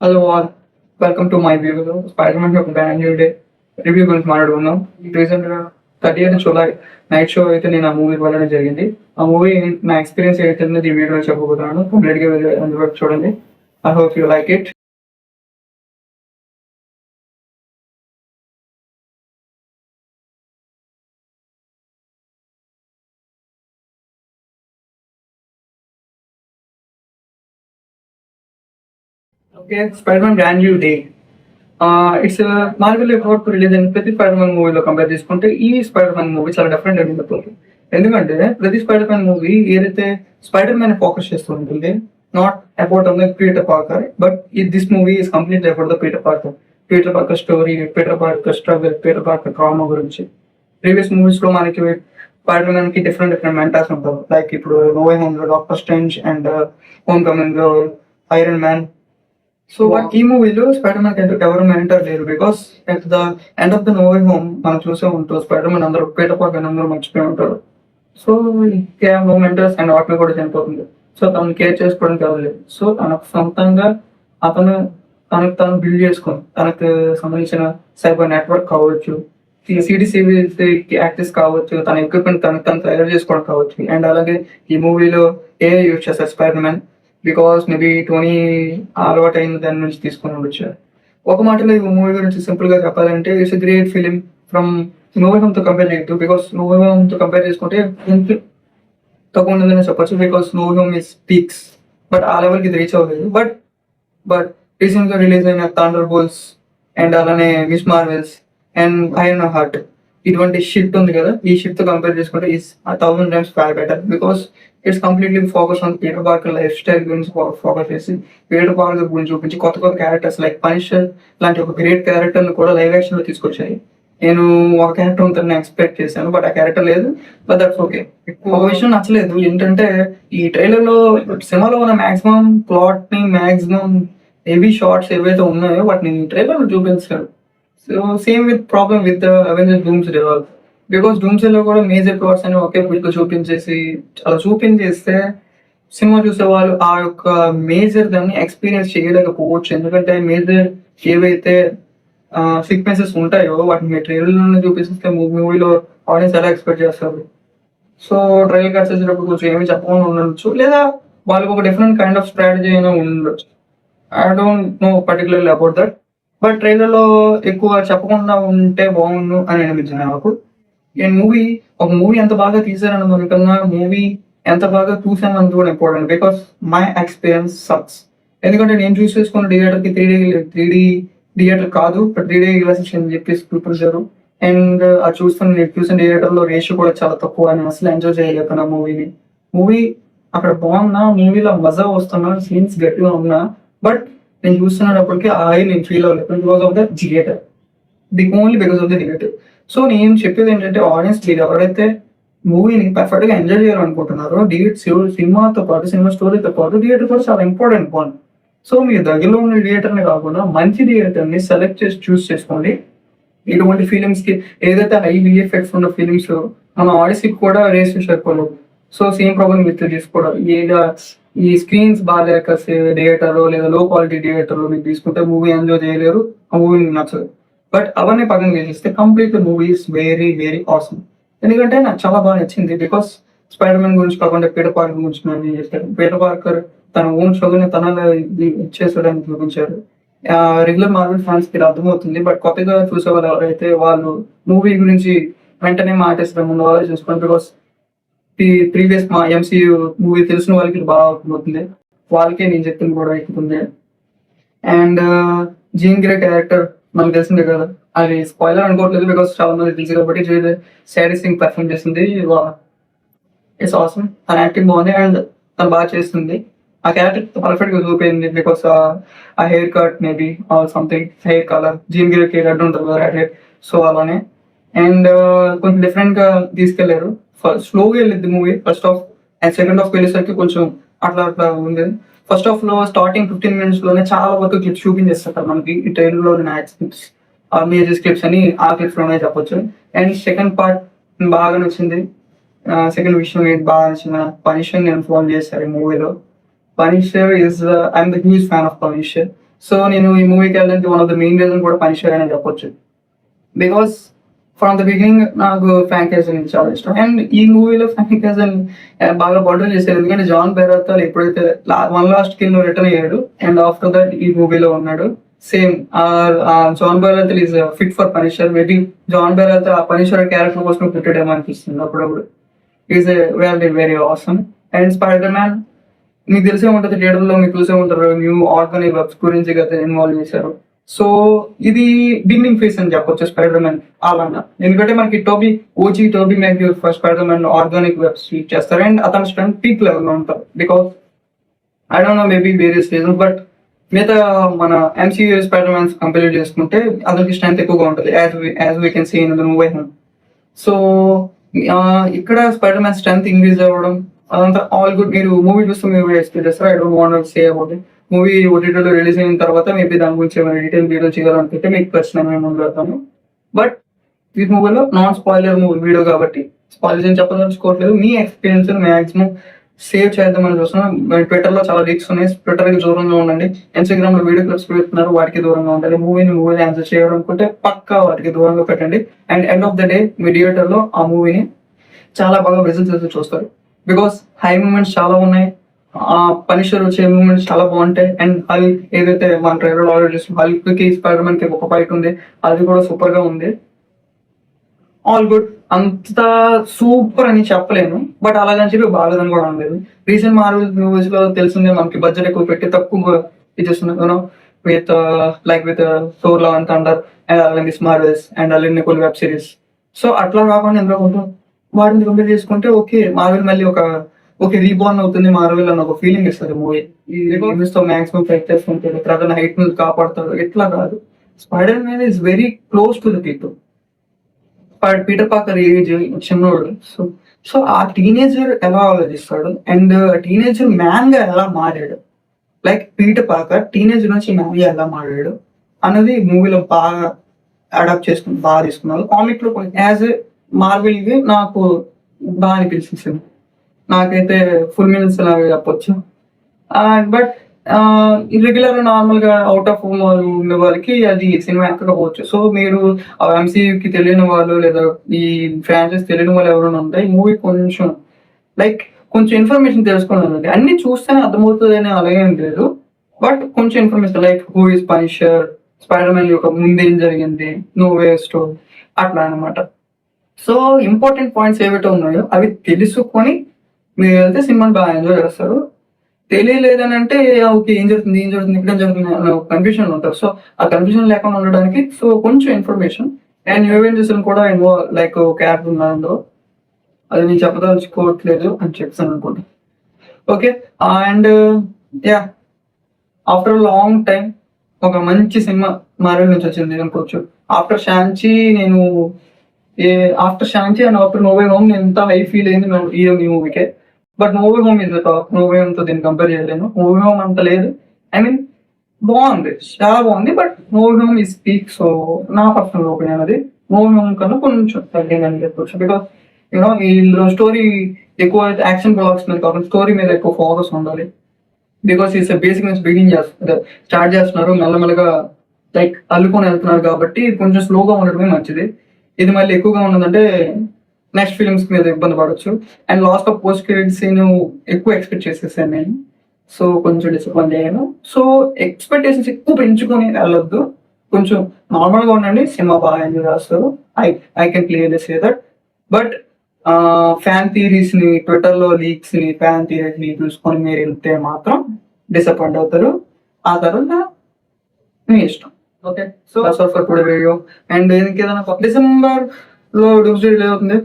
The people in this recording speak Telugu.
Hello all, welcome to my view. Spider-man యొక్క బ్రాండ్ న్యూ డే రివ్యూ గురించి మాట్లాడుకున్నాం. రీసెంట్గా 30th జూలై నైట్ షో అయితే నేను ఆ మూవీ వెళ్ళడం జరిగింది. ఆ మూవీ నా ఎక్స్పీరియన్స్ అయితే ఈ వీడియోలో చెప్పబోతున్నాను. కంప్లీట్గా అందులో చూడండి. I hope you like it. Okay, spider-man brand new day. It's Marvel ఎప్పుడు రిలీజ్ అయిన ప్రతి స్పైడర్ మ్యాన్ మూవీలో కంపేర్ చేసుకుంటే ఈ స్పైడర్ మ్యాన్ మూవీ చాలా డిఫరెంట్ అని చెప్పాలి. ఎందుకంటే ప్రతి స్పైడర్ మ్యాన్ మూవీ ఏదైతే స్పైడర్ మ్యాన్ ఫోకస్ చేస్తూ ఉంటుంది, not about only Peter Parker, but this movie is completely about the Peter Parker story, Peter Parker struggle, Peter Parker trauma గురించి. ప్రీవియస్ మూవీస్ లో మనకి స్పైడర్ మ్యాన్ కి డిఫరెంట్ మెంటర్స్ ఉంటారు. లైక్ ఇప్పుడు నో వే హోమ్ లో doctor strange and homecoming లో ఐరన్ మ్యాన్. సో ఈ మూవీలో స్పైడర్ మ్యాన్ ఎవరు మెంటర్ లేరు. Because at the end of the no way home మనం చూసే ఉంటాం స్పైడర్ మ్యాన్ అందరూ పీటర్ పార్కర్ అందరూ మర్చిపోయి ఉంటారు. సో నో మెంటర్స్ అండ్ ఆటో కూడా చనిపోతుంది. సో తను కేర్ చేసుకోవడానికి అవ్వలేదు. సో తనకు సొంతంగా అతను తనకు తాను బిల్డ్ చేసుకుని తనకు సంబంధించిన సైబర్ నెట్వర్క్ కావచ్చు, సిడిసివి యాక్సెస్ కావచ్చు, తన ఎక్విప్మెంట్ తనకు తను తయారు చేసుకోవడం కావచ్చు. అండ్ అలాగే ఈ మూవీలో ఏ యూజ్ చేస్తారు spider man, because maybe Tony అలవాటు అయిన దాని నుంచి తీసుకుని ఉండొచ్చు. ఒక మాటలో ఈ మూవీ గురించి సింపుల్ గా చెప్పాలంటే it's great film from no way home తో కంపేర్ చేయొద్దు. బికాస్ నో వే హోమ్ తో కంపేర్ చేసుకుంటే తక్కువ ఉంటుందని చెప్పొచ్చు. Because no way home is peaks, but ఆ లెవెల్కి ఇది రీచ్ అవ్వలేదు. బట్ రీసెంట్ గా రిలీజ్ అయిన థండర్ బోల్ట్స్ అండ్ అలానే Miss Marvels and Ironheart ఇటువంటి షిఫ్ట్ ఉంది కదా, ఈ షిఫ్ట్ తో కంపేర్ చేసుకుంటే is 1000 times far better. Because it's completely focus on Peter Parker life style గురించి ఫోకస్ చేసి పీటర్ పార్కర్ గురించి చూపించి కొత్త కొత్త క్యారెక్టర్స్ లైక్ పనిషర్ లాంటి ఒక గ్రేట్ క్యారెక్టర్ ను కూడా లైవ్ యాక్షన్ లో తీసుకొచ్చాయి. నేను ఒక క్యారెక్టర్ ఉంటుందని ఎక్స్పెక్ట్ చేశాను, బట్ ఆ క్యారెక్టర్ లేదు. But that's okay. ఒక విషయం నచ్చలేదు ఏంటంటే ఈ ట్రైలర్ లో సినిమాలో ఉన్న మాక్సిమం ప్లాట్ ని మాక్సిమం హెవీ షార్ట్స్ ఏవైతే ఉన్నాయో వాటిని ట్రైలర్ లో చూపించారు. So same with problem with Avengers doomsday. Because doomsday లో కూడా మేజర్ ప్లాట్స్ అని ఒకే ఫుల్ చూపించేసి అలా చూపించేస్తే సినిమా చూసే వాళ్ళు ఆ యొక్క మేజర్ దాన్ని ఎక్స్పీరియన్స్ చేయలేకపోవచ్చు. ఎందుకంటే మేజర్ ఏవైతే సీక్వెన్సెస్ ఉంటాయో వాటిని ట్రైలర్ చూపిస్తే మూవీలో ఆడియన్స్ ఎలా ఎక్స్పెక్ట్ చేస్తారు. సో ట్రైలర్ కట్ చేసేటప్పుడు కొంచెం ఏమి చెప్పకుండా ఉండొచ్చు, లేదా వాళ్ళకి ఒక డిఫరెంట్ కైండ్ ఆఫ్ స్ట్రాటజీ అయినా ఉండొచ్చు. I don't no particularly about that. But ట్రైలర్లో ఎక్కువ చెప్పకుండా ఉంటే బాగుండు అని అనిపించింది నాకు. అండ్ ఒక మూవీ ఎంత బాగా తీసారన్న దానికన్నా మూవీ ఎంత బాగా చూసామన్నది కూడా important. Because my experience sucks. ఎందుకంటే నేను చూస్ చేసుకున్న థియేటర్కి త్రీ డీ థియేటర్ కాదు, బట్ 3D గ్లాసెస్ అని చెప్పేసి చూపించారు. అండ్ అది నేను చూసిన థియేటర్లో రేషియో కూడా చాలా తక్కువ అని అసలు ఎంజాయ్ చేయలేకపోయినా మూవీ అక్కడ బాగున్నా, మూవీలో మజా వస్తున్నా, సీన్స్ గట్టిగా ఉన్నా, బట్ నేను చూస్తున్నప్పటికీ నేను ఫీల్ అవ్వలేదు because of the theatre. Only because of the theatre. So నేను చెప్పేది ఏంటంటే ఆడియన్స్ మీరు ఎవరైతే మూవీని పర్ఫెక్ట్ గా ఎంజాయ్ చేయాలనుకుంటున్నారో సినిమాతో పాటు సినిమా స్టోరీతో పాటు థియేటర్ కూడా చాలా ఇంపార్టెంట్ పాయింట్. సో మీరు దగ్గరలో ఉన్న థియేటర్ని కాకుండా మంచి థియేటర్ని సెలెక్ట్ చేసి చూస్ చేసుకోండి. ఇటువంటి ఫిలిమ్స్ కి ఏదైతే హై విఎఫ్ఎక్స్ ఉన్న ఫిలిమ్స్ మన ఆడియన్స్కి కూడా రేస్ సరిపోలేదు. సో సేమ్ ప్రాబ్లం విత్ తీసుకోవడం, ఈ స్క్రీన్స్ బాగాలేక థియేటర్ లేదా లో క్వాలిటీ థియేటర్ లో మీరు తీసుకుంటే మూవీ ఎంజాయ్ చేయలేరు, ఆ మూవీ నచ్చదు. బట్ అవన్నీ పక్కన వేసిస్తే complete movie is very very awesome. ఎందుకంటే నాకు చాలా బాగా నచ్చింది. బికాస్ స్పైడర్ మ్యాన్ గురించి కాకుండా పీటర్ పార్కర్ గురించి నేను చేస్తాను. పీటర్ పార్కర్ తన ఓన్ షోని తనలో ఇచ్చేసాడని చూపించారు. రెగ్యులర్ మార్వెల్ ఫ్యాన్స్ కి అర్థమవుతుంది. బట్ కొత్తగా చూసే వాళ్ళు ఎవరైతే వాళ్ళు మూవీ గురించి వెంటనే మాటేసడం ముందు వాళ్ళే చూసుకోండి. బికాస్ ప్రీవియస్ మా ఎంసీయూ మూవీ తెలిసిన వాళ్ళకి బాగా అర్థమవుతుంది, వాళ్ళకే నేను చెప్పింది కూడా ఎక్కుతుంది. అండ్ జీన్ గ్రే క్యారెక్టర్ మనకు తెలిసిందే కదా, అది స్పాయిలర్ అనుకోవట్లేదు బికాస్ చాలా మంది తెలుసు కాబట్టి. సాడీ సింగ్ పర్ఫార్మ్ చేసింది, ఇట్స్ ఆసమ్. తన యాక్టింగ్ బాగుంది అండ్ తను బాగా చేస్తుంది. ఆ క్యారెక్టర్ పర్ఫెక్ట్ గా చూపించింది. బికాస్ ఆ hair cut maybe something hair colour Jean Grey red ఉంటుంది కదా, రెడ్ హెయిర్. సో అలానే అండ్ కొంచెం డిఫరెంట్ గా తీసుకెళ్లారు. స్లోగా వెళ్ళింది movie first half, and second half వెళ్ళేసరికి కొంచెం అట్లా ఉంది. ఫస్ట్ హాఫ్ లో స్టార్టింగ్ 15 minutes లోనే చాలా వరకు క్లిప్స్ చూపించేస్తారు మనకి. ఈ ట్రైలర్ లో క్లిప్స్, మేజర్ క్లిప్స్ అని ఆ క్లిప్స్ లోనే చెప్పొచ్చు. అండ్ సెకండ్ పార్ట్ బాగా నచ్చింది. సెకండ్ విషయం ఏంటి బాగా నచ్చింది, పనిషర్ నేను ఫోన్ చేశారు ఈ మూవీలో. Punisher I'm the huge fan of Punisher. So నేను ఈ మూవీకి వెళ్ళడానికి one of the main reason కూడా పనిషర్ అని చెప్పొచ్చు. బికాస్ ఫ్రమ్ ద బిగినింగ్ నాకు ఫ్రాంక్ క్యాజల్ చాలా ఇష్టం. అండ్ ఈ మూవీలో ఫ్రాంక్ క్యాజల్ బాగా బర్డర్ చేశారు. ఎందుకంటే జాన్ బెరాతో ఎప్పుడైతే వన్ లాస్ట్ కిల్ రిటర్న్ అయ్యాడు అండ్ ఆఫ్టర్ దట్ ఈ మూవీలో ఉన్నాడు. Same Jon Bernthal is fit for punisher. Maybe Jon Bernthal ఆ పనిషర్ క్యారెక్టర్ కోసం పెట్టాడేమో అనిపిస్తుంది అప్పుడప్పుడు. Is very awesome. And spider man మీకు తెలిసే ఉంటుంది, థియేటర్లో మీకు తెలిసే ఉంటారు, న్యూ ఆర్గానిక్ వెబ్స్ గురించి గత ఇన్వాల్వ్ చేశారు. సో ఇది బిగినింగ్ ఫేస్ అని చెప్పొచ్చు స్పైడర్ మ్యాన్ అలాగా. ఎందుకంటే మనకి Tobey Maguire first spider man organic webs use చేస్తారు అండ్ అతని స్ట్రెంత్ పీక్ లెవెల్ లో ఉంటారు. Because I don't know maybe various reason, but మిగతా మన ఎంసీయూ స్పైడర్ మ్యాన్స్ కంపేర్ చేసుకుంటే అతనికి స్ట్రెంత్ ఎక్కువగా ఉంటుంది as we can see in the movie home. So ఇక్కడ స్పైడర్ మ్యాన్ స్ట్రెంత్ ఇంక్రీజ్ అవ్వడం అదంతా ఆల్ గుడ్. మీరు మూవీ చూస్తే మీరు ఎక్స్పెక్ట్ చేస్తారు. I don't want say about it. Movie ఓటీటీలో రిలీజ్ అయిన తర్వాత మేబీ దాని గురించి ఏమైనా డీటెయిల్ వీడియో చేయాలనుకుంటే మీకు ఖచ్చితంగా ముందు పెడతాను. బట్ ఈ మూవీలో నాన్ స్పాయిలర్ వీడియో కాబట్టి స్పాయిలర్ ఏం చెప్పదలుచుకోవట్లేదు. మీ ఎక్స్పీరియన్స్ మ్యాక్సిమం సేవ్ చేద్దామని చూస్తున్నాం. ట్విట్టర్లో చాలా లీక్స్ ఉన్నాయి, ట్విట్టర్కి దూరంగా ఉండండి. ఇన్స్టాగ్రామ్ లో వీడియో క్లిప్స్ పెడుతున్నారు, వాటికి దూరంగా ఉండాలి. మూవీని ఆన్సర్ చేయాలనుకుంటే పక్కా వాటికి దూరంగా పెట్టండి. And end of the day మీ థియేటర్లో ఆ మూవీని చాలా బాగా విజిల్స్ చూస్తారు. బికాస్ హై మూమెంట్స్ చాలా ఉన్నాయి, పనిషర్ వచ్చే మూమెంట్స్ చాలా బాగుంటాయి. అండ్ హల్క్ ఏదైతే మన ట్రైలర్ ఆర్డర్ చేసిన హల్క్ కి స్పైడర్ మ్యాన్ కి ఒక ఫైట్ ఉంది, అది కూడా సూపర్ గా ఉంది. All good. అంత సూపర్ అని చెప్పలేను, బట్ అలాగని చెప్పి బాగాలేదని కూడా అనలేదు. రీసెంట్ మార్వెల్ మూవీస్ లో తెలిసిందే మనకి బడ్జెట్ ఎక్కువ పెట్టి తక్కువ ఇచ్చేస్తున్నారు. With Thor love and thunder and అలాగే మిస్ మార్వెల్స్ అండ్ అలాగే కొన్ని వెబ్ సిరీస్. సో అట్లా కాకుండా ఎందుకు వాటిని కంపేర్ చేసుకుంటే ఓకే మార్వెల్ మళ్ళీ ఓకే రీబార్న్ అవుతుంది మార్వెల్ అని ఒక ఫీలింగ్ ఇస్తుంది మూవీ. ఈ తో మాక్సిమం ఫైట్ చేసుకుంటాడు, ప్రజల హైట్ నుంచి కాపాడుతాడు. ఎట్లా కాదు, spider man is very close to the people. Peter Parker age చిన్నోడు. సో ఆ టీనేజర్ ఎలా ఆలోచిస్తాడు అండ్ టీనేజర్ మ్యాన్ గా ఎలా మారాడు, లైక్ పీటర్ పాకర్ టీనేజర్ నుంచి మ్యాన్ గా ఎలా మారాడు అన్నది మూవీలో బాగా అడాప్ట్ చేసుకుని బాగా తీసుకున్నారు. కామిక్ లో యాజ్ ఎ మార్వెల్ కి నాకు బాగా అనిపించింది. నాకైతే ఫుల్ మీల్స్ లాగా చెప్పొచ్చు. బట్ ఇర్రెగ్యులర్ నార్మల్ గా అవుట్ ఆఫ్ హోమ్ ఉండే వాళ్ళకి అది సినిమా ఎక్కకపోవచ్చు. సో మీరు ఎంసీయూకి తెలియని వాళ్ళు లేదా ఈ ఫ్రాంచైజ్ తెలియని వాళ్ళు ఎవరైనా ఉంటే ఈ మూవీ కొంచెం ఇన్ఫర్మేషన్ తెలుసుకోండి. అన్ని చూస్తేనే అర్థమవుతుంది అని అలాగే లేదు, బట్ కొంచెం information like who is Punisher, spider man యొక్క ముందేం జరిగింది, నో వే స్టోరీ అట్లా అనమాట. సో ఇంపార్టెంట్ పాయింట్స్ ఏవైతే ఉన్నాయో అవి తెలుసుకొని మీరు వెళ్తే సినిమాని బాగా ఎంజాయ్ చేస్తారు. తెలియలేదని అంటే ఓకే ఏం జరుగుతుంది ఇక్కడ జరుగుతుంది కన్ఫ్యూజన్ ఉంటారు. సో ఆ కన్ఫ్యూజన్ లేకుండా ఉండడానికి సో కొంచెం ఇన్ఫర్మేషన్ అండ్ యూవెంజెస్ కూడా లైక్ క్యారెక్టర్ ఉన్నాడు, అది నేను చెప్పదలుచుకోవట్లేదు అని చెప్తాను అనుకోండి. Okay and yeah after long time ఒక మంచి సినిమా మార్వెల్ నుంచి వచ్చింది అనుకోవచ్చు. After Shang Chi and after no way home నేను ఎంత హై ఫీల్ అయింది ఈ మూవీకే. But no way home is top. No way home తో దీన్ని కంపేర్ చేయలేను. నో వే హోమ్ అంత లేదు, ఐ మీన్ బాగుంది, చాలా బాగుంది, but no way home is peak. So నా పర్సనల్ ఒపీనియన్ అది నో వే హోమ్ కన్నా కొంచెం తగ్గిందని చెప్పొచ్చు. బికాస్ ఇందులో స్టోరీ ఎక్కువ యాక్షన్ బ్లాక్స్ మీద కాకుండా స్టోరీ మీద ఎక్కువ ఫోకస్ ఉండాలి. బికాస్ ఈస్ బేసిక్ నుంచి స్టార్ట్ చేస్తున్నారు, మెల్లమెల్లగా లైక్ అల్లుకొని వెళ్తున్నారు కాబట్టి కొంచెం స్లోగా ఉండడమే మంచిది. ఇది మళ్ళీ ఎక్కువగా ఉన్నదంటే నెక్స్ట్ ఫిల్మ్స్ మీద ఇబ్బంది పడవచ్చు. And last of post credit scene ఎక్కువ ఎక్స్పెక్ట్ చేసేసాను నేను, సో కొంచెం డిసప్పాయింట్ అయ్యాను. సో ఎక్స్పెక్టేషన్స్ ఎక్కువ పెంచుకొని వెళ్ళొద్దు, కొంచెం నార్మల్ గా ఉండండి, సినిమా బాగా ఎంజాయ్ చేస్తారు. I can clearly say that. But fan theories ని ట్విట్టర్ లో లీక్స్ ని ఫ్యాన్ థియరీస్ ని చూసుకొని మీరు వెళ్తే మాత్రం డిసప్పాయింట్ అవుతారు. ఆ తర్వాత మీ ఇష్టం. Okay so for today video. And ఇంకేదైనా డిసెంబర్ లో డూస్ డే అవుతుంది.